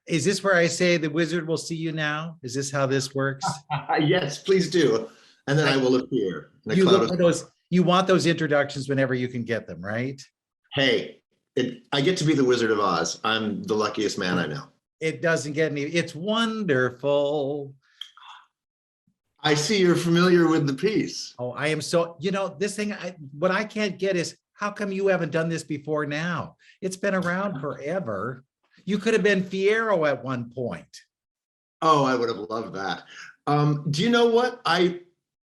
Is this where I say the wizard will see you now? Is this how this works? Yes, please do. And then I will appear in a You cloud look of for those, you want those introductions whenever you can get them, right? Hey, I get to be the Wizard of Oz. I'm the luckiest man I know. It doesn't get any, it's wonderful. I see you're familiar with the piece. Oh, I am so, this thing, what I can't get is how come you haven't done this before now? It's been around forever. You could have been Fiyero at one point. Oh, I would have loved that. Do you know what?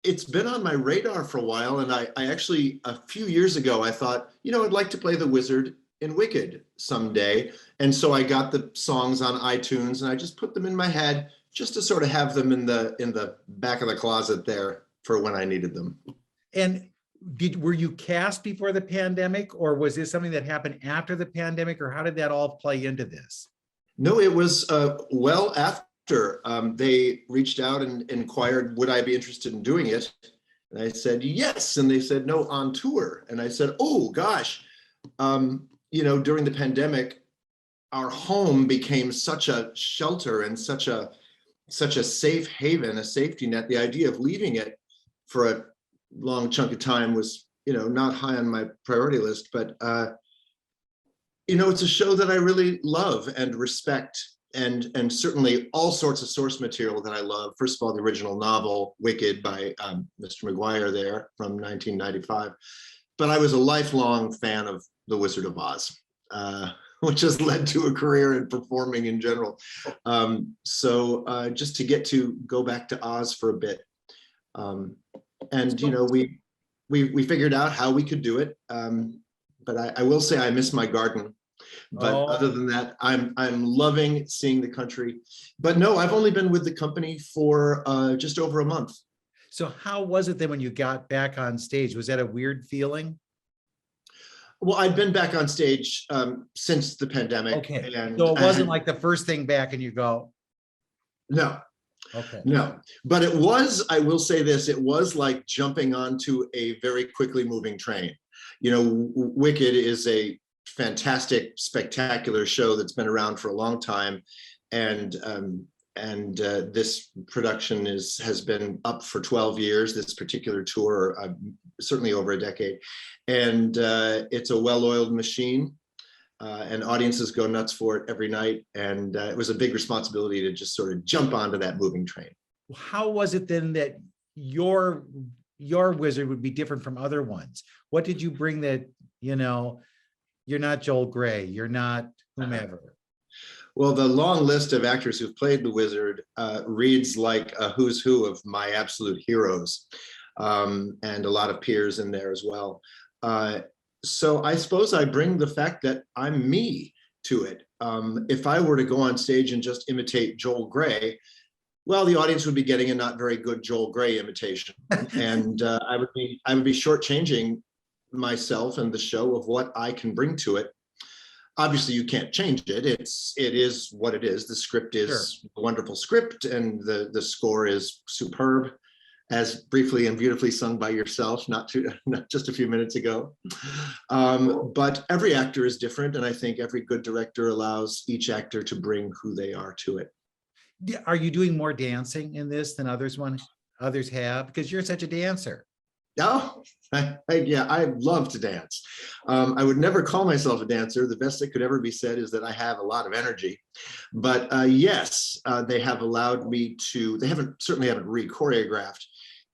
It's been on my radar for a while, and I actually, a few years ago, I thought, I'd like to play the wizard in Wicked someday. And so I got the songs on iTunes and I just put them in my head just to sort of have them in the back of the closet there for when I needed them. And were you cast before the pandemic, or was this something that happened after the pandemic, or how did that all play into this? No, it was well after. They reached out and inquired, would I be interested in doing it? And I said, yes. And they said, no, on tour. And I said, oh gosh, during the pandemic, our home became such a shelter and such a safe haven, a safety net. The idea of leaving it for a long chunk of time was, not high on my priority list, but it's a show that I really love and respect, and certainly all sorts of source material that I love. First of all, the original novel, Wicked, by Mr. McGuire there from 1995. But I was a lifelong fan of The Wizard of Oz, which has led to a career in performing in general. So just to get to go back to Oz for a bit. And, we figured out how we could do it. But I will say I miss my garden. But other than that, I'm loving seeing the country. But no, I've only been with the company for just over a month. So how was it then when you got back on stage? Was that a weird feeling? Well, I'd been back on stage since the pandemic. Okay, and so it wasn't like the first thing back and you go, no. Okay. No, but it was, I will say this, it was like jumping onto a very quickly moving train. Wicked is a fantastic, spectacular show that's been around for a long time. And this production has been up for 12 years, this particular tour, certainly over a decade. And it's a well-oiled machine. And audiences go nuts for it every night. And it was a big responsibility to just sort of jump onto that moving train. How was it then that your wizard would be different from other ones? What did you bring that, you're not Joel Grey, you're not whomever? Well, the long list of actors who've played the wizard reads like a who's who of my absolute heroes, and a lot of peers in there as well. So I suppose I bring the fact that I'm me to it. If I were to go on stage and just imitate Joel Grey, well, the audience would be getting a not very good Joel Grey imitation, and I would be shortchanging myself and the show of what I can bring to it. Obviously, you can't change it. It is what it is. The script is a wonderful script, and the score is superb, as briefly and beautifully sung by yourself, not just a few minutes ago. But every actor is different, and I think every good director allows each actor to bring who they are to it. Are you doing more dancing in this than others have? Because you're such a dancer. Oh, yeah, I love to dance. I would never call myself a dancer. The best that could ever be said is that I have a lot of energy. But yes, they have allowed me to, they certainly haven't re-choreographed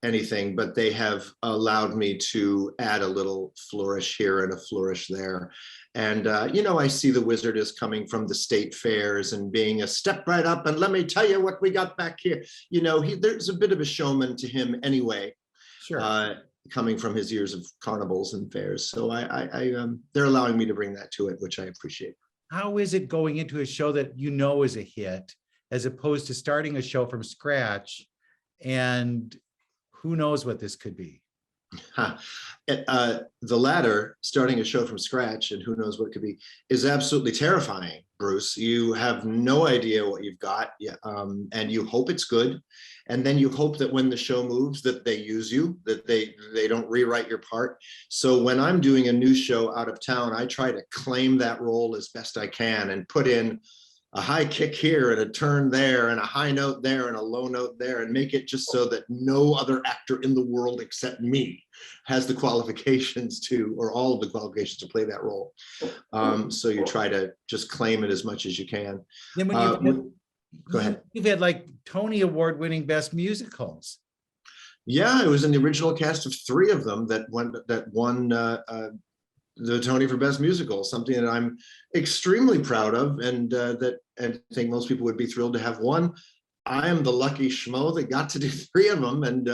anything, but they have allowed me to add a little flourish here and a flourish there. And, I see the wizard as coming from the state fairs and being a step right up and let me tell you what we got back here. There's a bit of a showman to him anyway. Sure. Coming from his years of carnivals and fairs. So they're allowing me to bring that to it, which I appreciate. How is it going into a show that is a hit, as opposed to starting a show from scratch and who knows what this could be? The latter, starting a show from scratch and who knows what it could be, is absolutely terrifying, Bruce. You have no idea what you've got, and you hope it's good. And then you hope that when the show moves, that they use you, that they don't rewrite your part. So when I'm doing a new show out of town, I try to claim that role as best I can and put in a high kick here and a turn there and a high note there and a low note there, and make it just so that no other actor in the world except me has the qualifications to, or all of the qualifications to play that role. So you try to just claim it as much as you can. Then when Go ahead. you've had like Tony Award winning best musicals. Yeah, I was in the original cast of 3 of them that won the Tony for Best Musical, something that I'm extremely proud of, and I think most people would be thrilled to have won. I am the lucky schmo that got to do 3 of them, and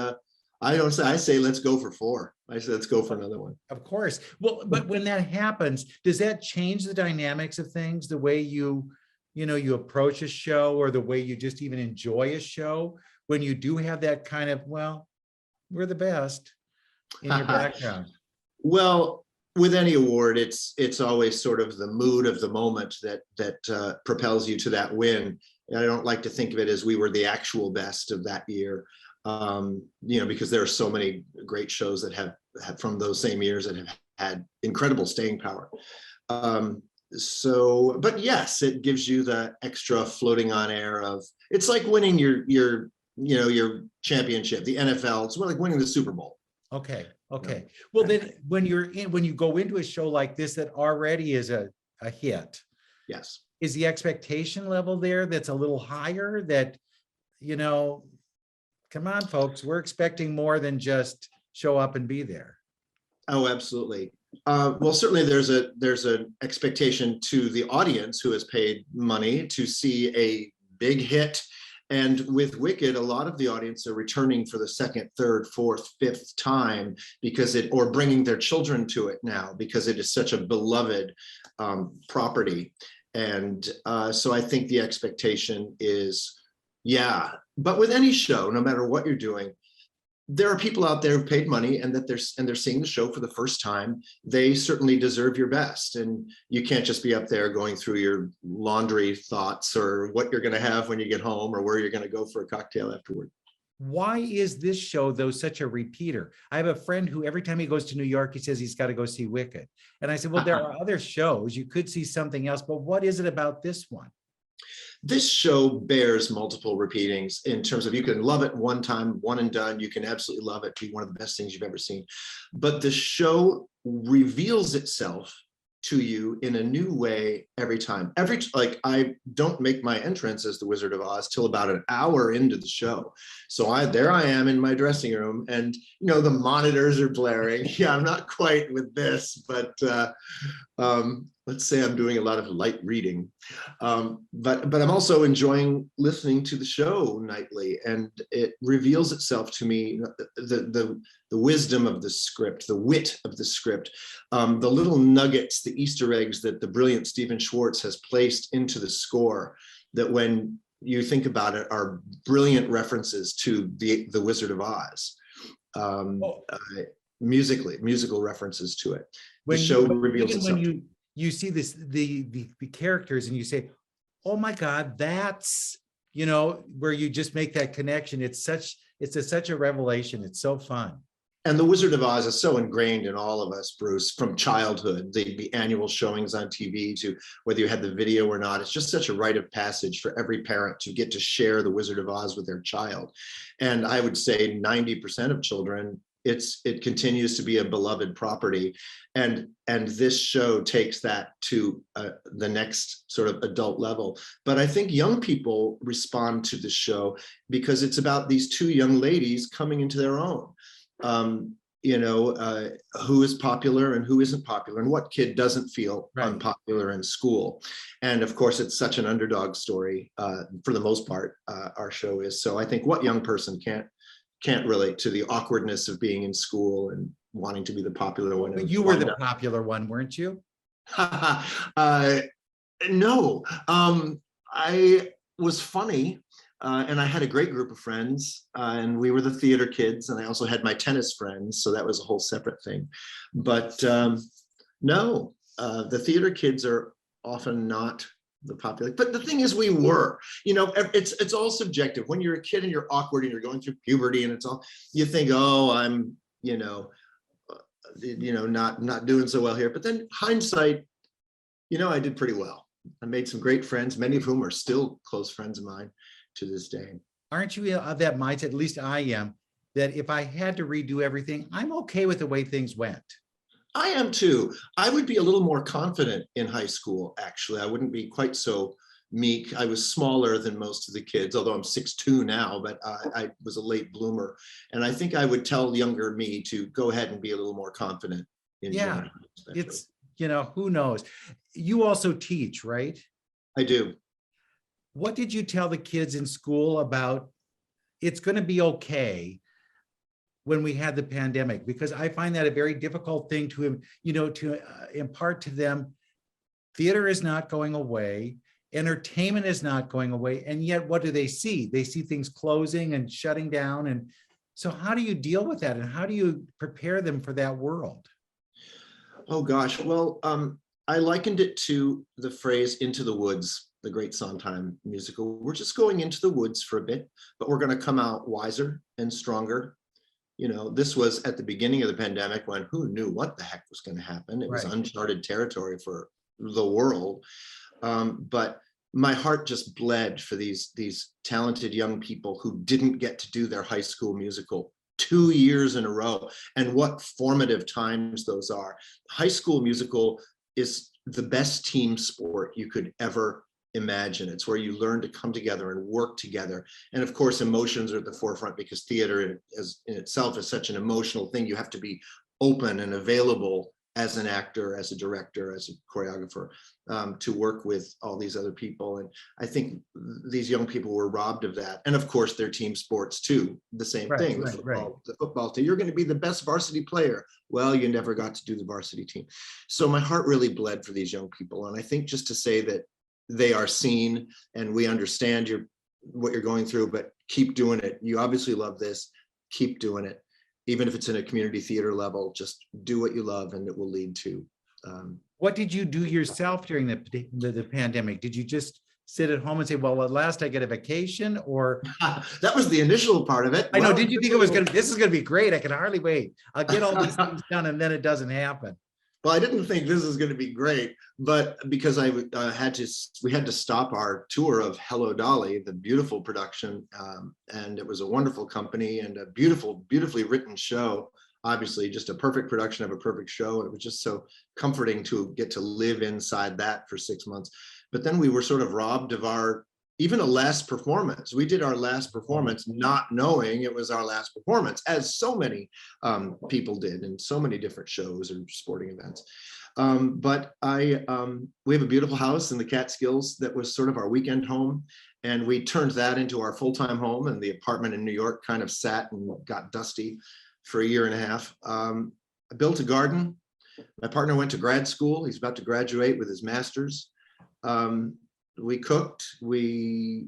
I say let's go for 4. I say let's go for another one. Of course. Well, but when that happens, does that change the dynamics of things, the way you approach a show, or the way you just even enjoy a show, when you do have that kind of, well, we're the best in your background? Well, with any award, it's always sort of the mood of the moment that propels you to that win. And I don't like to think of it as we were the actual best of that year, because there are so many great shows that have from those same years that have had incredible staying power. But yes, it gives you the extra floating on air of, it's like winning your championship, the NFL. It's like winning the Super Bowl. Okay. Well, then when you go into a show like this that already is a hit, yes, is the expectation level there that's a little higher, that, come on, folks, we're expecting more than just show up and be there? Oh, absolutely. Well, certainly there's an expectation to the audience who has paid money to see a big hit. And with Wicked, a lot of the audience are returning for the 2nd, 3rd, 4th, 5th time or bringing their children to it now because it is such a beloved property. And so I think the expectation is, yeah. But with any show, no matter what you're doing, there are people out there who've paid money and they're seeing the show for the first time. They certainly deserve your best, and you can't just be up there going through your laundry thoughts or what you're going to have when you get home or where you're going to go for a cocktail afterward. Why is this show, though, such a repeater? I have a friend who every time he goes to New York, he says he's got to go see Wicked. And I said, well, there are other shows. You could see something else, but what is it about this one? This show bears multiple repeatings in terms of, you can love it one time, one and done. You can absolutely love it, be one of the best things you've ever seen. But the show reveals itself to you in a new way every time. I don't make my entrance as the Wizard of Oz till about an hour into the show. So there I am in my dressing room, and the monitors are blaring. Yeah, I'm not quite with this, but let's say I'm doing a lot of light reading. But I'm also enjoying listening to the show nightly, and it reveals itself to me, the wisdom of the script, the wit of the script, the little nuggets, the Easter eggs that the brilliant Stephen Schwartz has placed into the score, that when you think about it are brilliant references to the Wizard of Oz. Musical references to it. The show reveals itself. When you see this, the characters, and you say, oh my God, that's, where you just make that connection. It's such a revelation. It's so fun. And the Wizard of Oz is so ingrained in all of us, Bruce, from childhood, the annual showings on TV to whether you had the video or not. It's just such a rite of passage for every parent to get to share the Wizard of Oz with their child. And I would say 90% of children, it continues to be a beloved property. And this show takes that to the next sort of adult level. But I think young people respond to the show because it's about these 2 young ladies coming into their own. Who is popular and who isn't popular, and what kid doesn't feel unpopular in school. And of course, it's such an underdog story for the most part, our show is. So I think what young person can't relate to the awkwardness of being in school and wanting to be the popular one? But you were the popular one, weren't you? No, I was funny. And I had a great group of friends, and we were the theater kids, and I also had my tennis friends, so that was a whole separate thing. But no, the theater kids are often not the popular. But the thing is, we were. It's all subjective. When you're a kid and you're awkward and you're going through puberty, and you think, oh, I'm, not doing so well here. But then hindsight, I did pretty well. I made some great friends, many of whom are still close friends of mine to this day. Aren't you of that mindset, at least I am, that if I had to redo everything, I'm okay with the way things went? I am too. I would be a little more confident in high school, actually. I wouldn't be quite so meek. I was smaller than most of the kids, although I'm 6'2" now, but I was a late bloomer. And I think I would tell younger me to go ahead and be a little more confident in Yeah, junior high, especially. it's, who knows? You also teach, right? I do. What did you tell the kids in school about it's going to be okay when we had the pandemic? Because I find that a very difficult thing to, impart to them. Theater is not going away. Entertainment is not going away. And yet what do they see? They see things closing and shutting down. And so how do you deal with that? And how do you prepare them for that world? Oh gosh, well, I likened it to the phrase "Into the Woods," the great Sondheim musical. We're just going into the woods for a bit, but we're going to come out wiser and stronger. This was at the beginning of the pandemic when who knew what the heck was going to happen. It was Right. uncharted territory for the world. But my heart just bled for these talented young people who didn't get to do their high school musical 2 years in a row. And what formative times those are. High school musical is the best team sport you could ever imagine. It's where you learn to come together and work together. And of course, emotions are at the forefront because theater in itself is such an emotional thing. You have to be open and available as an actor, as a director, as a choreographer, to work with all these other people. And I think these young people were robbed of that. And of course, their team sports too, the same thing. The football team, you're going to be the best varsity player. Well, you never got to do the varsity team. So my heart really bled for these young people. And I think just to say that they are seen and we understand what you're going through, but keep doing it. You obviously love this, keep doing it. Even if it's in a community theater level, just do what you love and it will lead to. What did you do yourself during the pandemic? Did you just sit at home and say, well, at last I get a vacation? Or that was the initial part of it. I know, did you think this is going to be great? I can hardly wait. I'll get all these things done, and then it doesn't happen. Well, I didn't think this was going to be great, but because we had to stop our tour of Hello Dolly, the beautiful production, and it was a wonderful company and a beautifully written show. Obviously, just a perfect production of a perfect show, and it was just so comforting to get to live inside that for 6 months. But then we were sort of robbed of even a last performance. We did our last performance not knowing it was our last performance, as so many people did in so many different shows or sporting events. But we have a beautiful house in the Catskills that was sort of our weekend home. And we turned that into our full-time home, and the apartment in New York kind of sat and got dusty for 1.5 years. I built a garden. My partner went to grad school. He's about to graduate with his master's. We cooked, I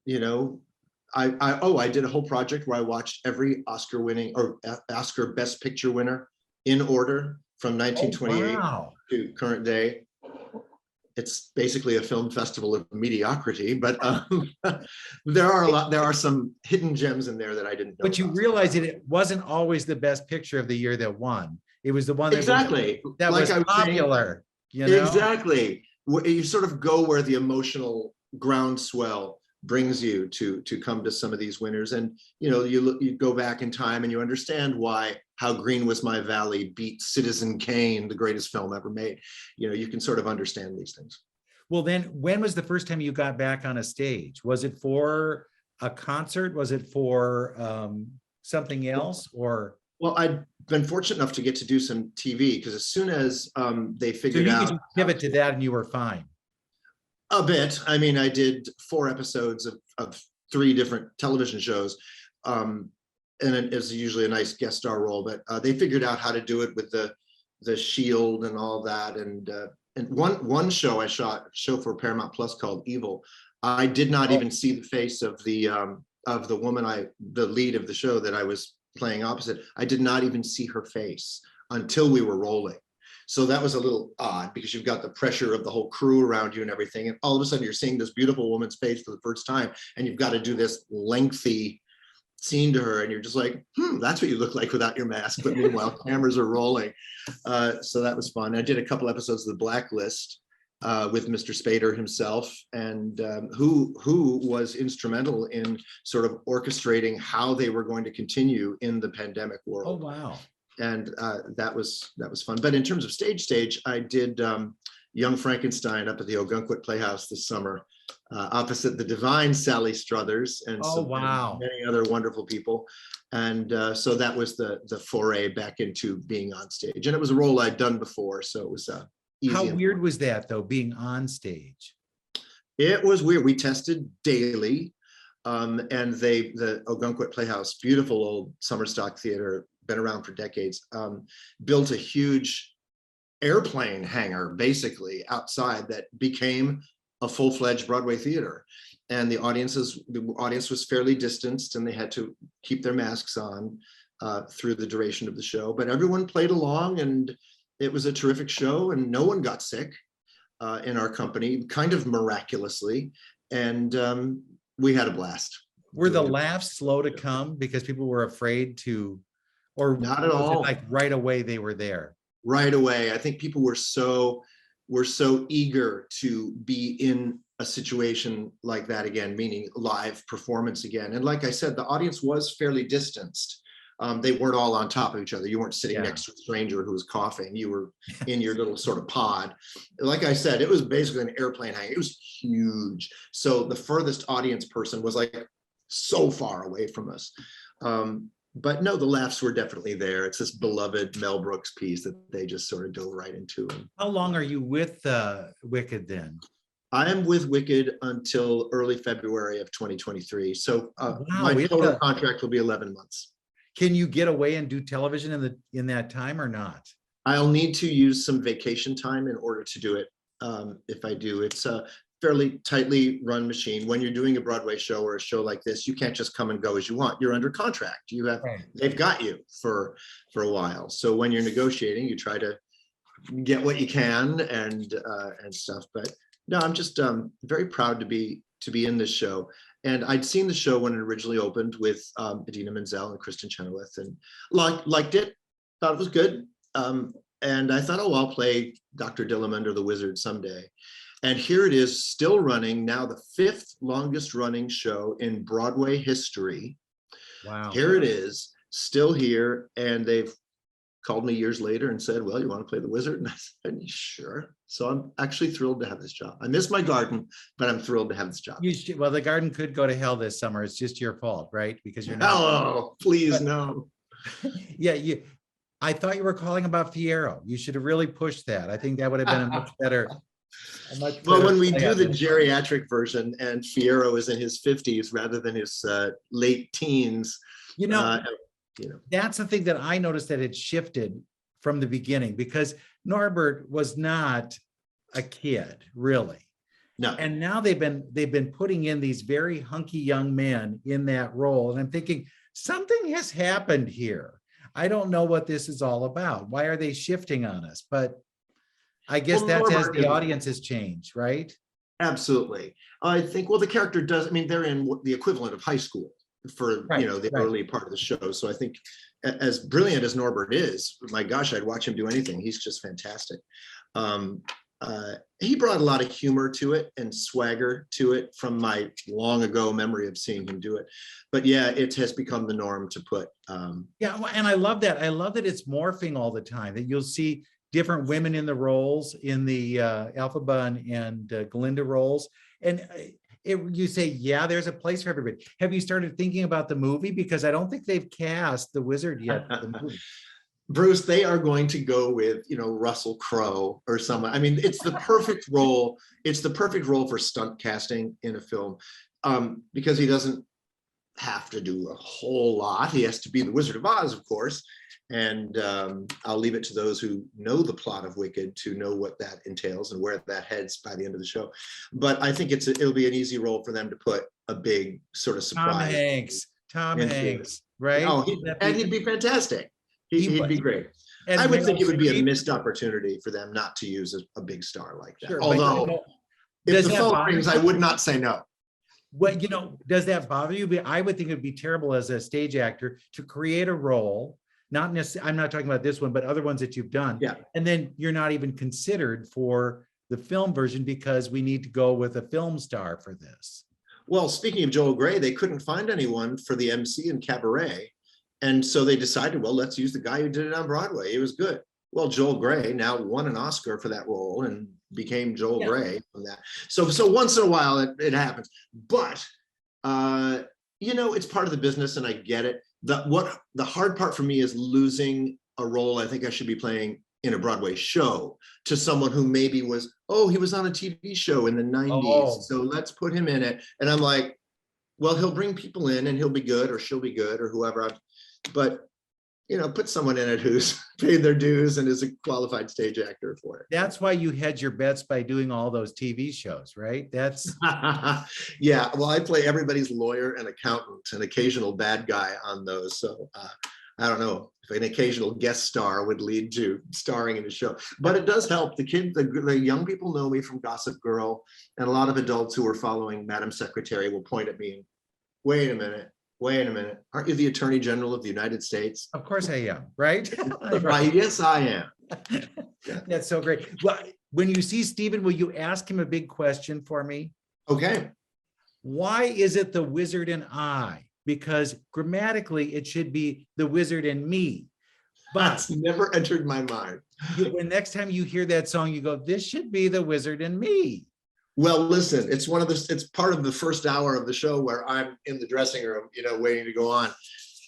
did a whole project where I watched every Oscar winning or Oscar Best Picture winner in order from 1928 to current day. It's basically a film festival of mediocrity, but there are some hidden gems in there that I didn't know. But you realize that it wasn't always the best picture of the year that won. It was the one that was popular. Exactly. You sort of go where the emotional groundswell brings you to come to some of these winners, and you go back in time and you understand why How Green Was My Valley beat Citizen Kane, the greatest film ever made. You can sort of understand these things. Well, then when was the first time you got back on a stage? Was it for a concert? Was it for something else? Or well, I've been fortunate enough to get to do some TV, because as soon as they figured out, you pivot to that and you were fine. A bit. I mean, I did 4 episodes of 3 different television shows, and it's usually a nice guest star role. But they figured out how to do it with the shield and all that. And one show I shot, a show for Paramount Plus called Evil. I did not even see the face of the woman, the lead of the show that I was playing opposite. I did not even see her face until we were rolling. So that was a little odd, because you've got the pressure of the whole crew around you and everything. And all of a sudden you're seeing this beautiful woman's face for the first time, and you've got to do this lengthy scene to her. And you're just like, that's what you look like without your mask. But meanwhile, cameras are rolling. So that was fun. I did a couple episodes of The Blacklist, with Mr. Spader himself, and who was instrumental in sort of orchestrating how they were going to continue in the pandemic Oh, world. wow. And that was fun. But in terms of stage, I did Young Frankenstein up at the Ogunquit Playhouse this summer, opposite the divine Sally Struthers and Oh, wow. many other wonderful people. And so that was the foray back into being on stage. And it was a role I'd done before, so it was easy. How and weird fun. was that though, being on stage? It was weird. We tested daily. And the Ogunquit Playhouse, beautiful old summer stock theater, been around for decades, built a huge airplane hangar basically outside that became a full-fledged Broadway theater. And the audience was fairly distanced, and they had to keep their masks on through the duration of the show. But everyone played along, and it was a terrific show, and no one got sick in our company, kind of miraculously. And we had a blast. Were the laughs slow to come because people were afraid to, or Not at was it all. like right away they were there? Right away. I think people were so eager to be in a situation like that again, meaning live performance again. And like I said, the audience was fairly distanced. They weren't all on top of each other. You weren't sitting next to a stranger who was coughing. You were in your little sort of pod. Like I said, it was basically an airplane hang. It was huge. So the furthest audience person was like so far away from us. But no, the laughs were definitely there. It's this beloved Mel Brooks piece that they just sort of dove right into. How long are you with Wicked then? I am with Wicked until early February of 2023. So my Wow, total contract will be 11 months. Can you get away and do television in that time or not? I'll need to use some vacation time in order to do it. If I do, it's a fairly tightly run machine. When you're doing a Broadway show or a show like this, you can't just come and go as you want. You're under contract. They've got you for a while. So when you're negotiating, you try to get what you can and stuff. But no, I'm just very proud to be in this show. And I'd seen the show when it originally opened with Idina Menzel and Kristen Chenoweth, and liked it, thought it was good. And I thought, oh, I'll play Dr. Dillamond or the Wizard someday. And here it is, still running, now the 5th longest running show in Broadway history. Wow. Here it is, still here. And they've called me years later and said, well, you want to play the Wizard? And I said, sure. So I'm actually thrilled to have this job. I miss my garden, but I'm thrilled to have this job. Well, the garden could go to hell this summer. It's just your fault, right? Because you're not. Oh, please, no. Yeah, I thought you were calling about Fiyero. You should have really pushed that. I think that would have been a much better. Well, when we do the geriatric version and Fiyero is in his 50s rather than his late teens, that's the thing that I noticed that it shifted from the beginning, because Norbert was not a kid, really. No. And now they've been putting in these very hunky young men in that role. And I'm thinking something has happened here. I don't know what this is all about. Why are they shifting on us? But I guess that's as the audience has changed, right? Absolutely. I think, well, the character does, I mean, they're in the equivalent of high school for, the early part of the show. So I think as brilliant as Norbert is, my gosh, I'd watch him do anything. He's just fantastic. He brought a lot of humor to it and swagger to it from my long ago memory of seeing him do it. But yeah, it has become the norm to put. Yeah, and I love that. I love that it's morphing all the time, that you'll see different women in the roles, in the Elphaba and Glinda roles. And you say, yeah, there's a place for everybody. Have you started thinking about the movie? Because I don't think they've cast the Wizard yet for the movie. Bruce, they are going to go with, Russell Crowe or someone. I mean, it's the perfect role. It's the perfect role for stunt casting in a film, because he doesn't have to do a whole lot. He has to be the Wizard of Oz, of course. And I'll leave it to those who know the plot of Wicked to know what that entails and where that heads by the end of the show. But I think it'll be an easy role for them to put a big sort of surprise. Tom Hanks, right? Oh, he'd be fantastic. He'd be great. And I would think it would be a missed opportunity for them not to use a big star like that. Sure, although, if the phone rings, I would not say no. Well, does that bother you? I would think it'd be terrible as a stage actor to create a role. Not necessarily, I'm not talking about this one, but other ones that you've done. Yeah. And then you're not even considered for the film version because we need to go with a film star for this. Well, speaking of Joel Grey, they couldn't find anyone for the MC in Cabaret. And so they decided, well, let's use the guy who did it on Broadway. He was good. Well, Joel Grey now won an Oscar for that role and became Joel Grey from that. So once in a while it happens. But you know, it's part of the business and I get it. The hard part for me is losing a role I think I should be playing in a Broadway show to someone who maybe was, oh, he was on a TV show in the 90s. So let's put him in it. And I'm like, well, he'll bring people in and he'll be good or she'll be good or whoever. But, you know, put someone in it who's paid their dues and is a qualified stage actor for it. That's why you hedge your bets by doing all those TV shows, right? That's yeah. Well, I play everybody's lawyer and accountant, an occasional bad guy on those. So I don't know if an occasional guest star would lead to starring in a show, but it does help. The young people know me from Gossip Girl, and a lot of adults who are following Madam Secretary will point at me and, wait a minute, aren't you the Attorney General of the United States? Of course I am, right? Right. Yes, I am. Yeah. That's so great. Well, when you see Stephen, will you ask him a big question for me? Okay. Why is it the wizard and I? Because grammatically it should be the wizard and me. But that's never entered my mind. When next time you hear that song, you go, this should be the wizard and me. Well, listen, it's part of the first hour of the show where I'm in the dressing room, you know, waiting to go on.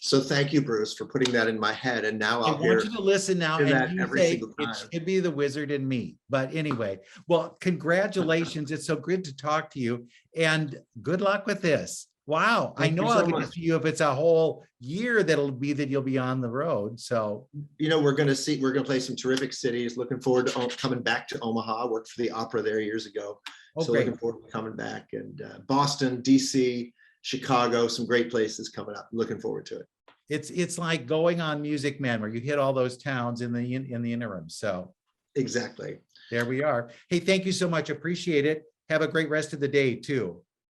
So thank you, Bruce, for putting that in my head. And now I want you to listen now and you every say single time. it should be the wizard and me. But anyway, well, congratulations. It's so good to talk to you and good luck with this. Wow. I know I'll get to see you if it's a whole year that you'll be on the road. So, you know, we're going to play some terrific cities. Looking forward to coming back to Omaha. Worked for the opera there years ago. So great. Looking forward to coming back, and Boston, DC, Chicago, some great places coming up. Looking forward to it. It's like going on Music Man where you hit all those towns in the interim. So exactly. There we are. Hey, thank you so much. Appreciate it. Have a great rest of the day too.